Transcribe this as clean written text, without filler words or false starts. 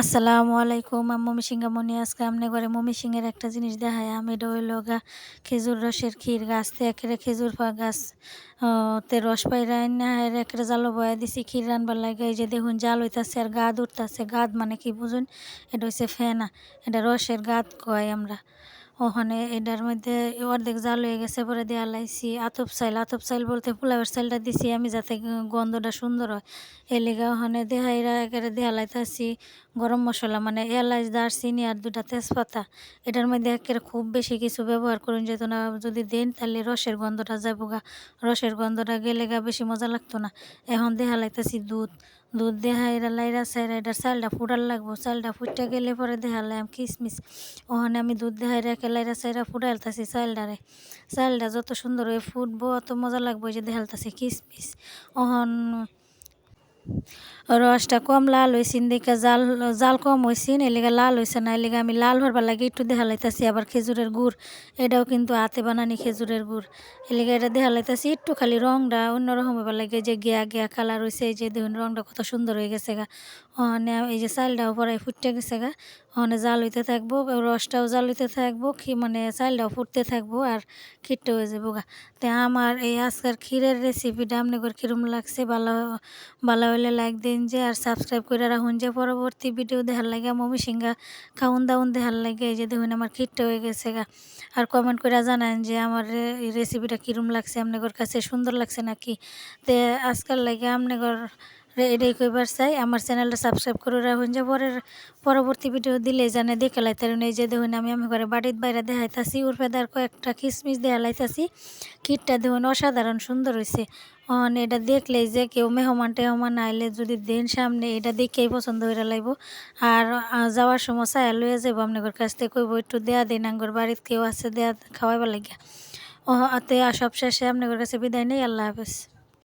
আসসালামু আলাইকুম। আমি ময়মনসিংহ মনি। আজকে আমনে ঘরে ময়মনসিংহের একটা জিনিস দেখাইয়াম। এটা হইল খেজুর রসের ক্ষীর। গাছ থেকে একেবারে খেজুর গাছ তে রস পাইরা আইনা একেবারে জালও বয়া দিছি ক্ষীর রানবার লাগে। এই যে দেখুন জাল হইতাছে আর গাদ উঠতাছে। গাদ মানে কি বুঝুন? এটা হইছে ফেনা। এটা রসের গাদ কয় আমরা। ওখানে এটার মধ্যে অর্ধেক জাল হয়ে গেছে, পরে দেয়া লাইছি আতপ চাইল বলতে পোলাওয়ের চাইলটা দিছি আমি যাতে গন্ধটা সুন্দর হয়। এর লিগা ওখানে দেহাইরা একেবারে দেয়া লাইতাছি গরম মশলা মানে এলাচ, দারচিনি আর ২টা তেজপাতা। এটার মধ্যে একেবারে খুব বেশি কিছু ব্যবহার করুন যেত না, যদি দেন তাহলে রসের গন্ধটা যাবো গা। রসের গন্ধটা গেলে বেশি মজা লাগতো না। এখন দেহা লাইতাছি দুধ। দুধ দেহাইরা লাইরা সাইরা এটার চালটা ফুটার লাগবো। চালটা ফুটে গেলে পরে দেহালাম কিশমিশ। ওখানে আমি দুধ দেহাইরা লাইরা সাইরা ফুটাইলতাছি চালটারে। চালটা যত সুন্দর হয়ে ফুটবো অত মজা লাগবো। এই যে দেহালতাছি কিশমিশ। ওহন রসটা কম লাল হইছিন দেখে জাল কম হইছিন, এলিগা লাল হইছে না। এলিগা আমি লাল হরবার লাগে একটু দেখালাইতাছি। আবার খেজুরের গুড়, এটাও কিন্তু হাতে বানানি খেজুরের গুড়। এলিগা এটা দেখালাইতাছি একটু খালি রংটা অন্যরকম হবার লাগে। যে গিয়া গিয়া কালার হইছে, এই যে দেখুন রংটা কত সুন্দর হয়ে গেছে গা। ওখানে এই যে চালটাও পরাই ফুটতে গেছে গা। ওখানে জাল হইতে থাকবো, রসটাও জাল হইতে থাকবো, মানে চালটাও ফুটতে থাকবো আর ক্ষীরটা হয়ে যাবো গা। তো আমার এই আজকের ক্ষীরের রেসিপিটা আপনাদের কিরম লাগছে, ভালো ভালো হলে লাইক দিন যে, আর সাবস্ক্রাইব করে রাখুন যে পরবর্তী ভিডিও দেখার লাগে ময়মনসিংহ খাউন দাউন দেখার লাগে। এই যে দেখুন আমার ক্ষীরটা হয়ে গেছে গা। আর কমেন্ট করে জানান যে আমার এই রেসিপিটা কিরম লাগছে, আপনাদের কাছে সুন্দর লাগছে নাকি। তো আজকাল লাগে আপনাদের এটাই কইবার চাই। আমার চ্যানেলটা সাবস্ক্রাইব করে রাখুন যে পরবর্তী ভিডিও দিলে জানে দেখে লাইতারুন। এই যে দেখুন আমি ঘরে বাড়ির বাইরে দেখাইতাছি উরফেদার কয়েকটা কিশমিশ দেয়া লাইতাছি। ক্ষীরটা দেখুন অসাধারণ সুন্দর হয়েছে। এটা দেখলেই যে কেউ মেহমান টেহমান আইলে যদি দেন সামনে, এটা দেখেই পছন্দ হইরা লাইব। আর যাওয়ার সময় চায়া লইয়া যাবো আপনাদের কাছ থেকে, কইব একটু দেয়া দিন আঙ্গর বাড়িতে কেউ আছে দেয়া খাওয়াইবার লাগিয়া। তে সব শেষে আপনাদের কাছে বিদায় নেই। আল্লাহ হাফেজ।